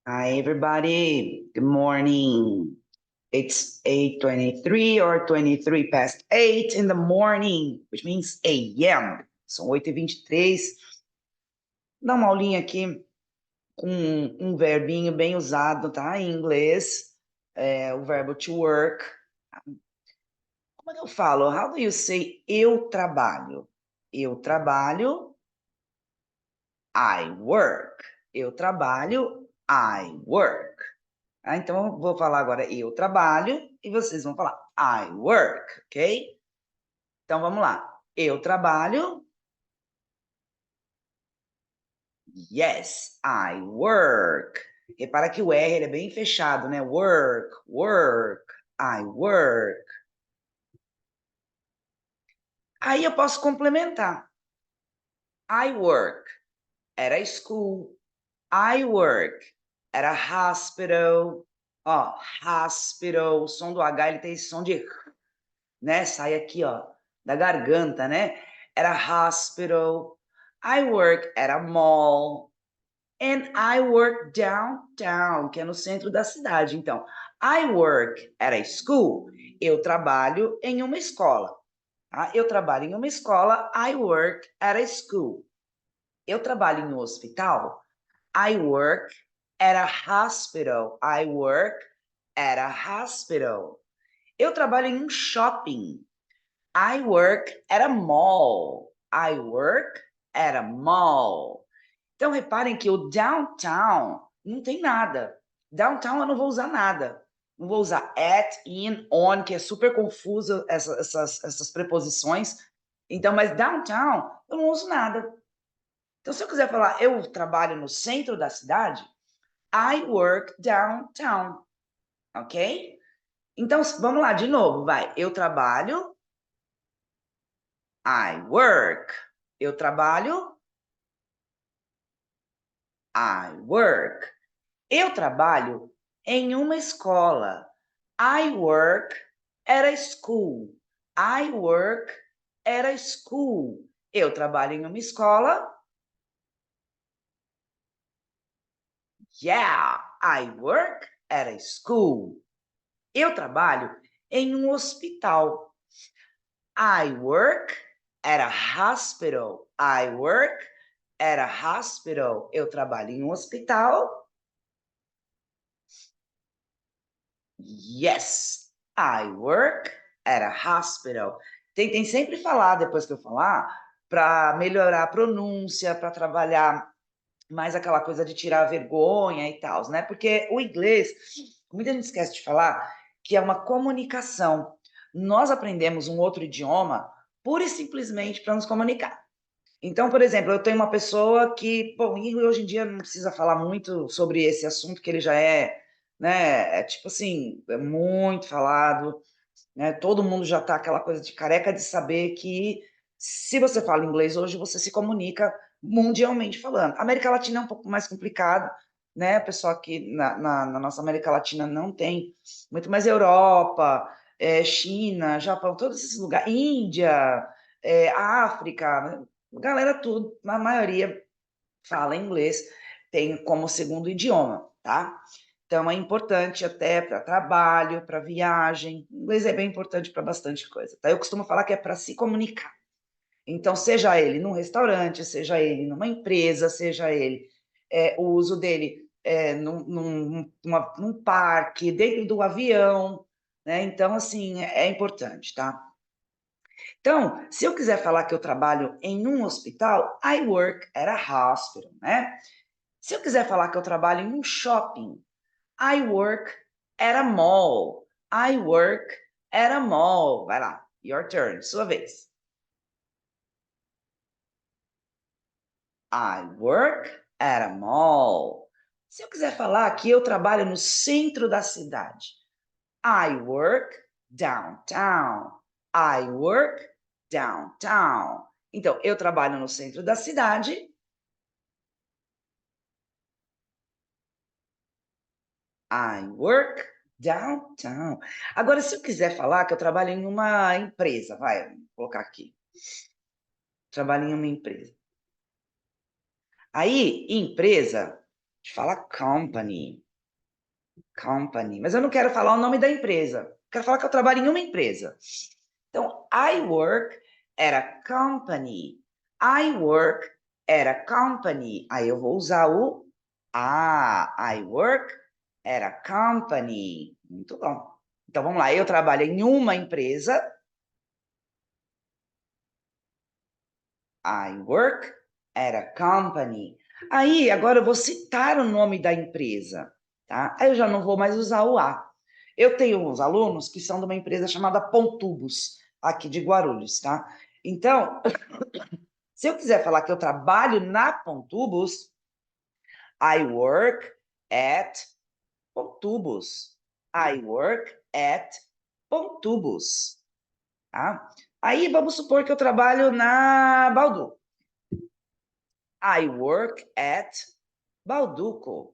Hi, everybody. Good morning. It's 8:23 or 23 past 8 in the morning, which means AM. São 8h23. Dá uma aulinha aqui com um verbinho bem usado, tá? Em inglês, o verbo to work. Como é que eu falo? How do you say eu trabalho? Eu trabalho, I work. Eu trabalho, I work. Então, eu vou falar agora eu trabalho e vocês vão falar I work, ok? Então, vamos lá. Eu trabalho. Yes, I work. Repara que o R ele é bem fechado, né? Work, work, I work. Aí eu posso complementar. I work at a school. I work at a hospital. Ó, hospital. O som do H ele tem esse som de, né? Sai aqui, ó, da garganta, né? At a hospital. I work at a mall. And I work downtown, que é no centro da cidade. Então, I work at a school. Eu trabalho em uma escola. Tá? Eu trabalho em uma escola. I work at a school. Eu trabalho em um hospital. I work at a hospital. I work at a hospital. Eu trabalho em um shopping. I work at a mall. I work at a mall. Então, reparem que o downtown não tem nada. Downtown eu não vou usar nada. Não vou usar at, in, on, que é super confuso essas preposições. Então, mas downtown eu não uso nada. Então, se eu quiser falar eu trabalho no centro da cidade, I work downtown. Ok? Então, vamos lá de novo, vai. Eu trabalho, I work. Eu trabalho, I work. Eu trabalho em uma escola. I work at a school. I work at a school. Eu trabalho em uma escola. Yeah, I work at a school. Eu trabalho em um hospital. I work at a hospital. I work at a hospital. Eu trabalho em um hospital. Yes, I work at a hospital. Tentem sempre falar depois que eu falar, para melhorar a pronúncia, para trabalhar mais aquela coisa de tirar a vergonha e tal, né? Porque o inglês, muita gente esquece de falar, que é uma comunicação. Nós aprendemos um outro idioma pura e simplesmente para nos comunicar. Então, por exemplo, eu tenho uma pessoa que, bom, e hoje em dia não precisa falar muito sobre esse assunto, que ele já é, né, é tipo assim, é muito falado, né, todo mundo já tá aquela coisa de careca de saber que se você fala inglês hoje, você se comunica mundialmente falando. América Latina é um pouco mais complicado, né, o pessoal aqui na nossa América Latina não tem, muito mais Europa, China, Japão, todos esses lugares, Índia, África, galera tudo, na maioria fala inglês, tem como segundo idioma, tá? Então é importante até para trabalho, para viagem. O inglês é bem importante para bastante coisa, tá? Eu costumo falar que é para se comunicar. Então, seja ele num restaurante, seja ele numa empresa, seja ele o uso dele num parque, dentro do avião, né? Então, assim, é importante, tá? Então, se eu quiser falar que eu trabalho em um hospital, I work at a hospital, né? Se eu quiser falar que eu trabalho em um shopping, I work at a mall. I work at a mall. Vai lá, your turn, sua vez. I work at a mall. Se eu quiser falar que eu trabalho no centro da cidade, I work downtown. I work downtown. Então, eu trabalho no centro da cidade. I work downtown. Agora, se eu quiser falar que eu trabalho em uma empresa, vai, vou colocar aqui. Trabalho em uma empresa. Aí, empresa, gente fala company. Company. Mas eu não quero falar o nome da empresa. Quero falar que eu trabalho em uma empresa. Então, I work at a company. I work at a company. Aí eu vou usar o I work at a company. Muito bom. Então, vamos lá. Eu trabalho em uma empresa. I work at a company. Aí, agora eu vou citar o nome da empresa, tá? Aí eu já não vou mais usar o a. Eu tenho uns alunos que são de uma empresa chamada Pontubus, aqui de Guarulhos, tá? Então, se eu quiser falar que eu trabalho na Pontubus, I work at Pontubus. I work at Pontubus, tá? Aí vamos supor que eu trabalho na Baldu. I work at Balduco.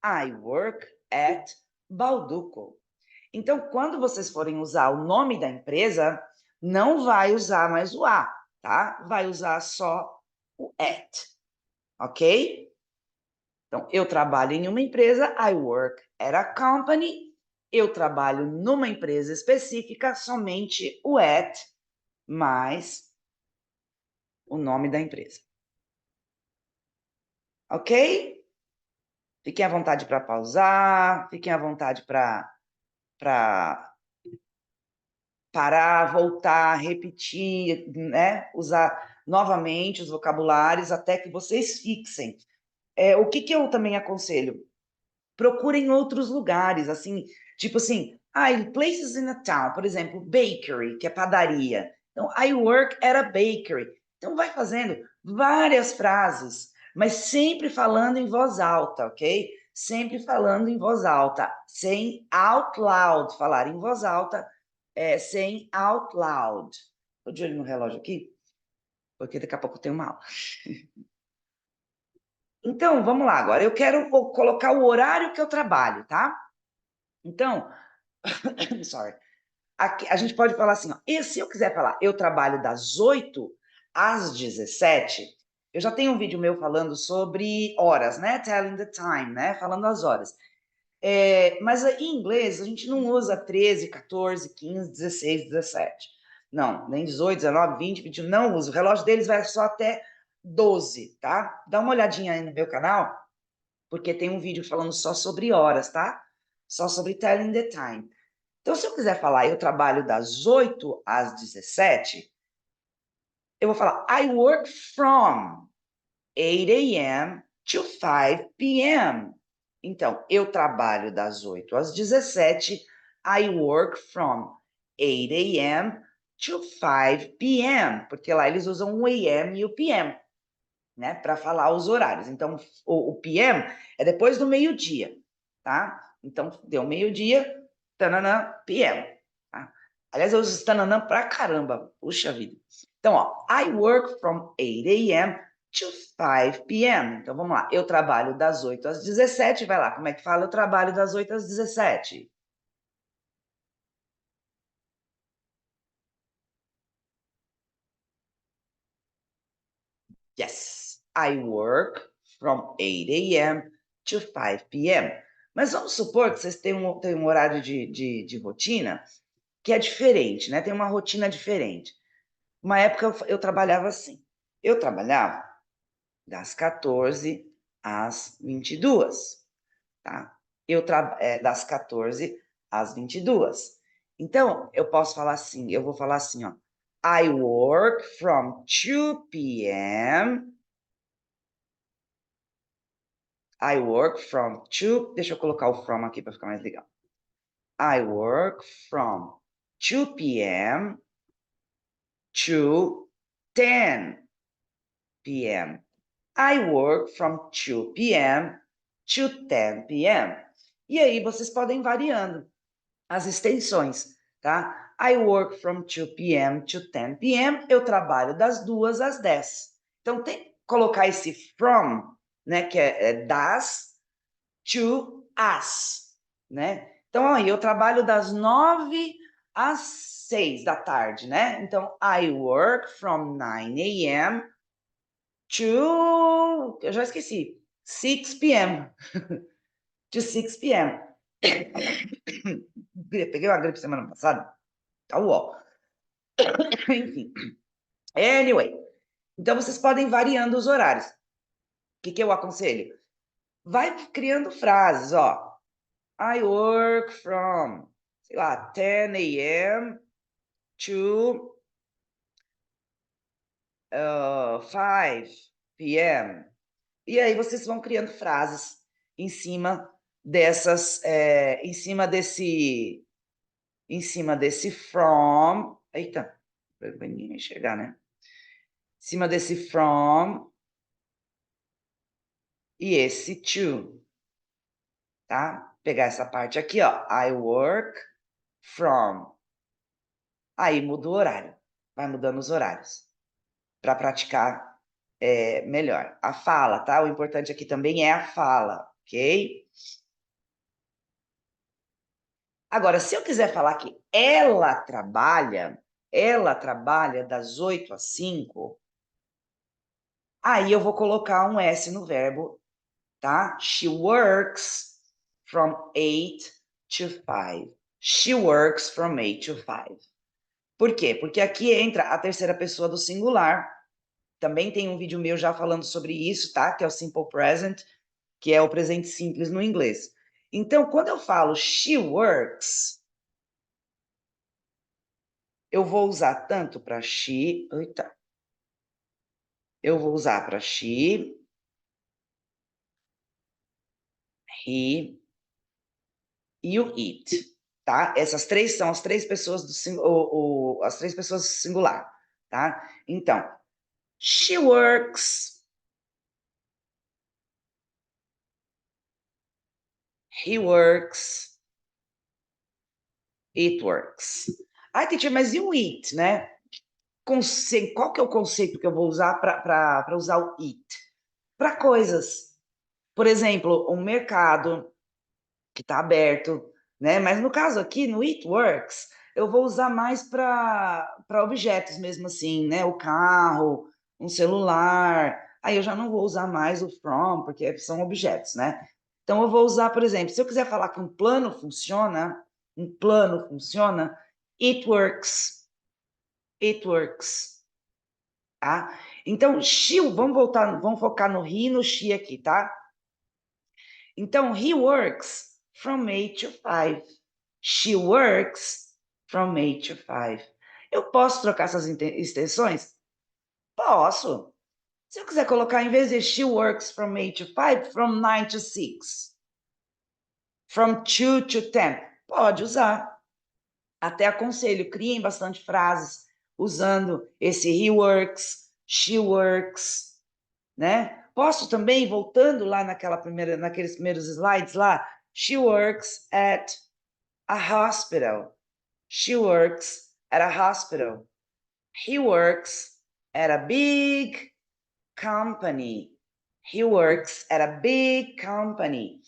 I work at Balduco. Então, quando vocês forem usar o nome da empresa, não vai usar mais o a, tá? Vai usar só o at, ok? Então, eu trabalho em uma empresa, I work at a company. Eu trabalho numa empresa específica, somente o at mais o nome da empresa. Ok? Fiquem à vontade para pausar, fiquem à vontade para parar, voltar, repetir, né? Usar novamente os vocabulários até que vocês fixem. O que eu também aconselho? Procurem outros lugares, assim, tipo assim, places in a town, por exemplo, bakery, que é padaria. Então, I work at a bakery. Então, vai fazendo várias frases, mas sempre falando em voz alta, ok? Sempre falando em voz alta, sem out loud, falar em voz alta, sem out loud. Estou de olho no relógio aqui, porque daqui a pouco eu tenho uma aula. Então, vamos lá agora. Eu quero colocar o horário que eu trabalho, tá? Então, sorry. Aqui, a gente pode falar assim, ó, e se eu quiser falar, eu trabalho das 8 às 17, eu já tenho um vídeo meu falando sobre horas, né? Telling the time, né? Falando as horas. Mas em inglês, a gente não usa 13, 14, 15, 16, 17. Não, nem 18, 19, 20, 21, não usa. O relógio deles vai só até 12, tá? Dá uma olhadinha aí no meu canal, porque tem um vídeo falando só sobre horas, tá? Só sobre telling the time. Então, se eu quiser falar, eu trabalho das 8 às 17, eu vou falar, I work from 8 a.m. to 5 p.m. Então, eu trabalho das 8 às 17, I work from 8 a.m. to 5 p.m., porque lá eles usam o a.m. e o p.m., né, para falar os horários. Então, o p.m. é depois do meio-dia, tá? Então, deu meio-dia, tananã, p.m., tá? Aliás, eu uso tananã pra caramba, puxa vida. Então, ó, I work from 8 a.m. to 5 p.m. Então, vamos lá. Eu trabalho das 8 às 17, vai lá, como é que fala? Eu trabalho das 8 às 17. Yes, I work from 8 a.m. to 5 p.m. Mas vamos supor que vocês têm um horário de rotina que é diferente, né? Tem uma rotina diferente. Uma época eu trabalhava assim. Eu trabalhava das 14 às 22, tá? Das 14 às 22. Então, eu posso falar assim, eu vou falar assim, ó. I work from 2 p.m. I work from 2. Deixa eu colocar o from aqui para ficar mais legal. I work from 2 p.m. to 10 p.m. I work from 2 p.m. to 10 p.m. E aí vocês podem variando as extensões, tá? I work from 2 p.m. to 10 p.m. Eu trabalho das 2 às 10. Então tem que colocar esse from, né, que é das, to as, né? Então, aí eu trabalho das 9 às 6 da tarde, né? Então, I work from 9 a.m. to... Eu já esqueci. 6 p.m. To 6 p.m. Peguei uma gripe semana passada. Tá ó. Enfim. Anyway. Então, vocês podem ir variando os horários. O que eu aconselho? Vai criando frases, ó. I work from, sei lá, 10 a.m. to 5 p.m. E aí vocês vão criando frases em cima dessas, em cima desse from. Eita, vai ninguém enxergar, né? Em cima desse from e esse to, tá? Pegar essa parte aqui, ó. I work from. Aí muda o horário, vai mudando os horários para praticar melhor. A fala, tá? O importante aqui também é a fala, ok? Agora, se eu quiser falar que ela trabalha das 8 às 5, aí eu vou colocar um S no verbo, tá? She works from 8 to 5. She works from 8 to 5. Por quê? Porque aqui entra a terceira pessoa do singular. Também tem um vídeo meu já falando sobre isso, tá? Que é o simple present, que é o presente simples no inglês. Então, quando eu falo she works, eu vou usar tanto para she... Eita. Eu vou usar para she, he e o it, tá? Essas três são as três pessoas as três pessoas singular, tá? Então, she works, he works, it works. Ai, teacher, mas e o it, né? Qual que é o conceito que eu vou usar para usar o it? Para coisas. Por exemplo, um mercado que está aberto, né? Mas no caso aqui, no It Works, eu vou usar mais para objetos mesmo assim, né? O carro, um celular. Aí eu já não vou usar mais o from, porque são objetos, né? Então eu vou usar, por exemplo, se eu quiser falar que um plano funciona, it works. It works. Tá? Então, she, vamos focar no he e no she aqui, tá? Então, he works from 8 to 5. She works from 8 to 5. Eu posso trocar essas extensões? Posso. Se eu quiser colocar, em vez de she works from 8 to 5, from 9 to 6. From 2 to 10. Pode usar. Até aconselho, criem bastante frases usando esse he works, she works, né? Posso também, voltando lá naqueles primeiros slides lá, she works at a hospital. She works at a hospital. He works at a big company. He works at a big company.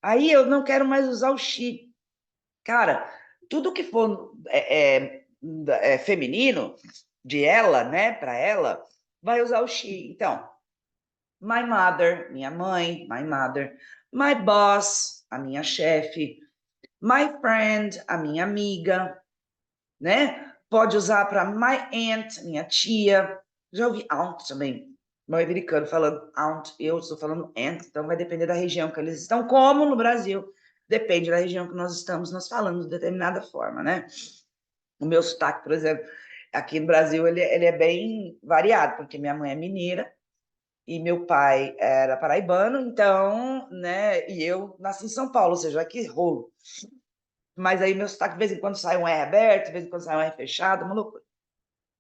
Aí eu não quero mais usar o she. Cara, tudo que for feminino, de ela, né, para ela, vai usar o she. Então, my mother, minha mãe, my mother. My boss, a minha chefe. My friend, a minha amiga, né? Pode usar para my aunt, minha tia. Já ouvi aunt também. Meu americano falando aunt, eu estou falando aunt, então vai depender da região que eles estão, como no Brasil. Depende da região que nós estamos, nós falamos de determinada forma, né? O meu sotaque, por exemplo, aqui no Brasil, ele é bem variado, porque minha mãe é mineira, e meu pai era paraibano, então, né, e eu nasci em São Paulo, ou seja, que rolo. Mas aí meu sotaque, de vez em quando sai um R aberto, de vez em quando sai um R fechado, uma loucura.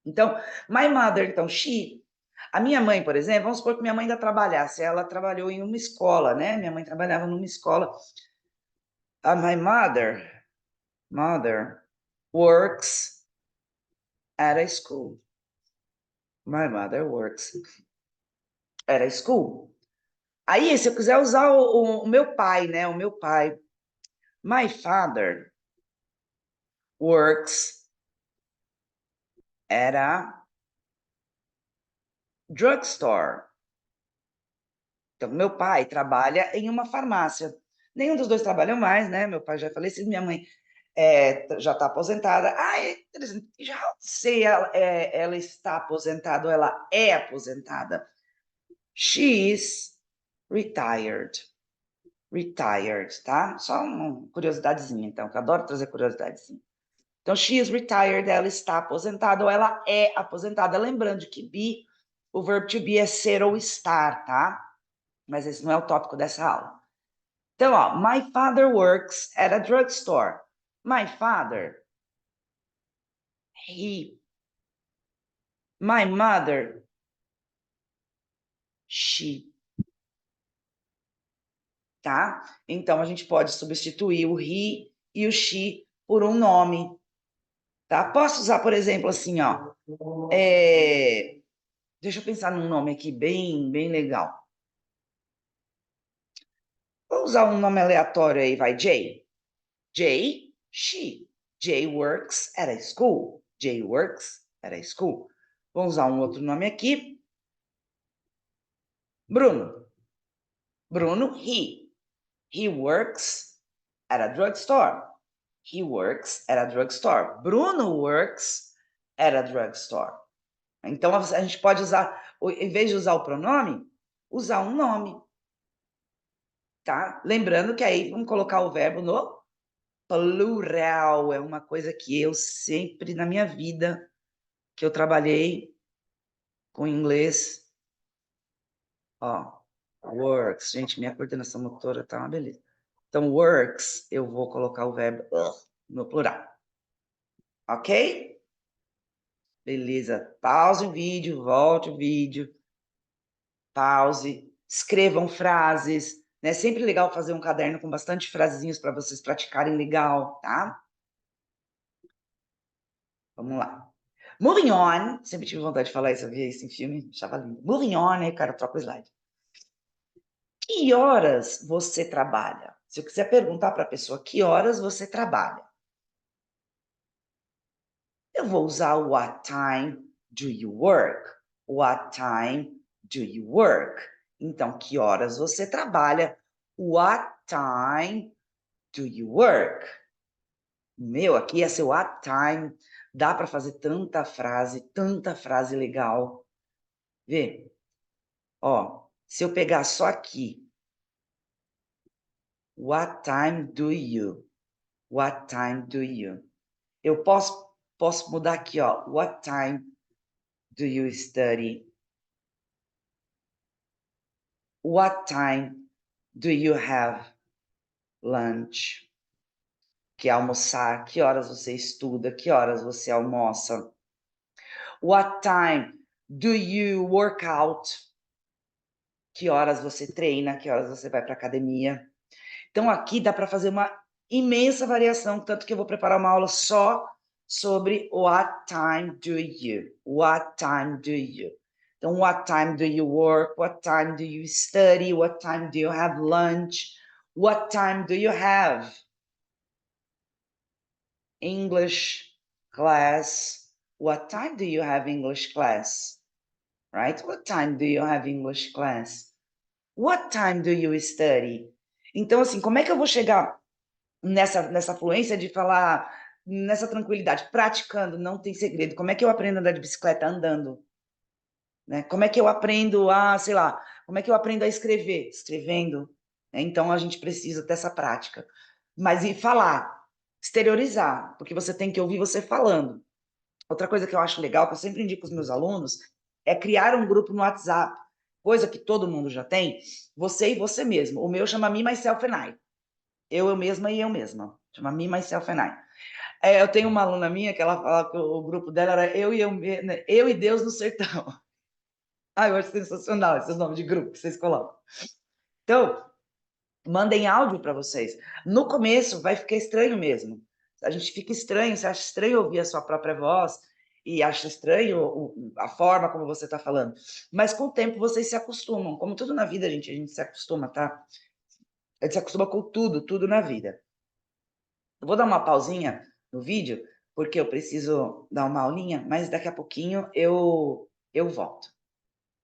Então, my mother, então, she. A minha mãe, por exemplo, vamos supor que minha mãe ainda trabalhasse, ela trabalhou em uma escola, né? Minha mãe trabalhava numa escola. My mother works at a school. My mother works at a school. Aí, se eu quiser usar o meu pai, né? O meu pai. My father works at a drugstore. Então, meu pai trabalha em uma farmácia. Nenhum dos dois trabalham mais, né? Meu pai já é falecido, minha mãe já está aposentada. Ah, é interessante. Já sei, ela está aposentada ou ela é aposentada. She is retired. Retired, tá? Só uma curiosidadezinha, então, que eu adoro trazer curiosidadezinha. Então, she is retired, ela está aposentada ou ela é aposentada. Lembrando que be, o verbo to be é ser ou estar, tá? Mas esse não é o tópico dessa aula. Então, ó, my father works at a drugstore. My father, he. My mother, she. Tá? Então, a gente pode substituir o he e o she por um nome. Tá? Posso usar, por exemplo, assim, ó. Deixa eu pensar num nome aqui bem legal. Vou usar um nome aleatório aí, vai, Jay. Jay, she. Jay works at a school. Jay works at a school. Vamos usar um outro nome aqui. Bruno. Bruno, he. He works at a drugstore. He works at a drugstore. Bruno works at a drugstore. Então, a gente pode usar, em vez de usar o pronome, usar um nome. Tá? Lembrando que aí vamos colocar o verbo no plural. É uma coisa que eu sempre, na minha vida, que eu trabalhei com inglês, ó, works. Gente, minha coordenação motora tá uma beleza. Então, works, eu vou colocar o verbo no plural. Ok? Beleza. Pause o vídeo, volte o vídeo. Pause. Escrevam frases. É sempre legal fazer um caderno com bastante frasezinhos para vocês praticarem legal, tá? Vamos lá. Moving on. Sempre tive vontade de falar isso, eu via isso em filme, achava lindo. Moving on, aí, cara, troca o slide. Que horas você trabalha? Se eu quiser perguntar para a pessoa que horas você trabalha, eu vou usar what time do you work? What time do you work? Então, que horas você trabalha? What time do you work? Meu, aqui ia ser what time. Dá para fazer tanta frase legal. Vê? Ó, se eu pegar só aqui, what time do you? What time do you? Eu posso mudar aqui, ó. What time do you study? What time do you have lunch? Que é almoçar. Que horas você estuda? Que horas você almoça? What time do you work out? Que horas você treina? Que horas você vai para academia? Então, aqui dá para fazer uma imensa variação, tanto que eu vou preparar uma aula só sobre what time do you? What time do you? Então, what time do you work? What time do you study? What time do you have lunch? What time do you have English class? What time do you have English class? Right? What time do you have English class? What time do you study? Então, assim, como é que eu vou chegar nessa fluência de falar, nessa tranquilidade, praticando, não tem segredo. Como é que eu aprendo a andar de bicicleta? Andando. Né? Como é que eu aprendo a, sei lá, como é que eu aprendo a escrever? Escrevendo. Né? Então, a gente precisa dessa prática. Mas e falar, exteriorizar, porque você tem que ouvir você falando. Outra coisa que eu acho legal, que eu sempre indico aos meus alunos, é criar um grupo no WhatsApp, coisa que todo mundo já tem, você e você mesmo. O meu chama Me, Myself and I. Eu mesma e eu mesma. Chama Me, Myself and I. Eu tenho uma aluna minha que ela fala que o grupo dela era eu e Deus no sertão. Ah, eu acho sensacional esses nomes de grupo que vocês colocam. Então, mandem áudio para vocês. No começo vai ficar estranho mesmo. A gente fica estranho, você acha estranho ouvir a sua própria voz e acha estranho a forma como você está falando. Mas com o tempo vocês se acostumam. Como tudo na vida, gente, a gente se acostuma, tá? A gente se acostuma com tudo na vida. Eu vou dar uma pausinha no vídeo, porque eu preciso dar uma aulinha, mas daqui a pouquinho eu volto.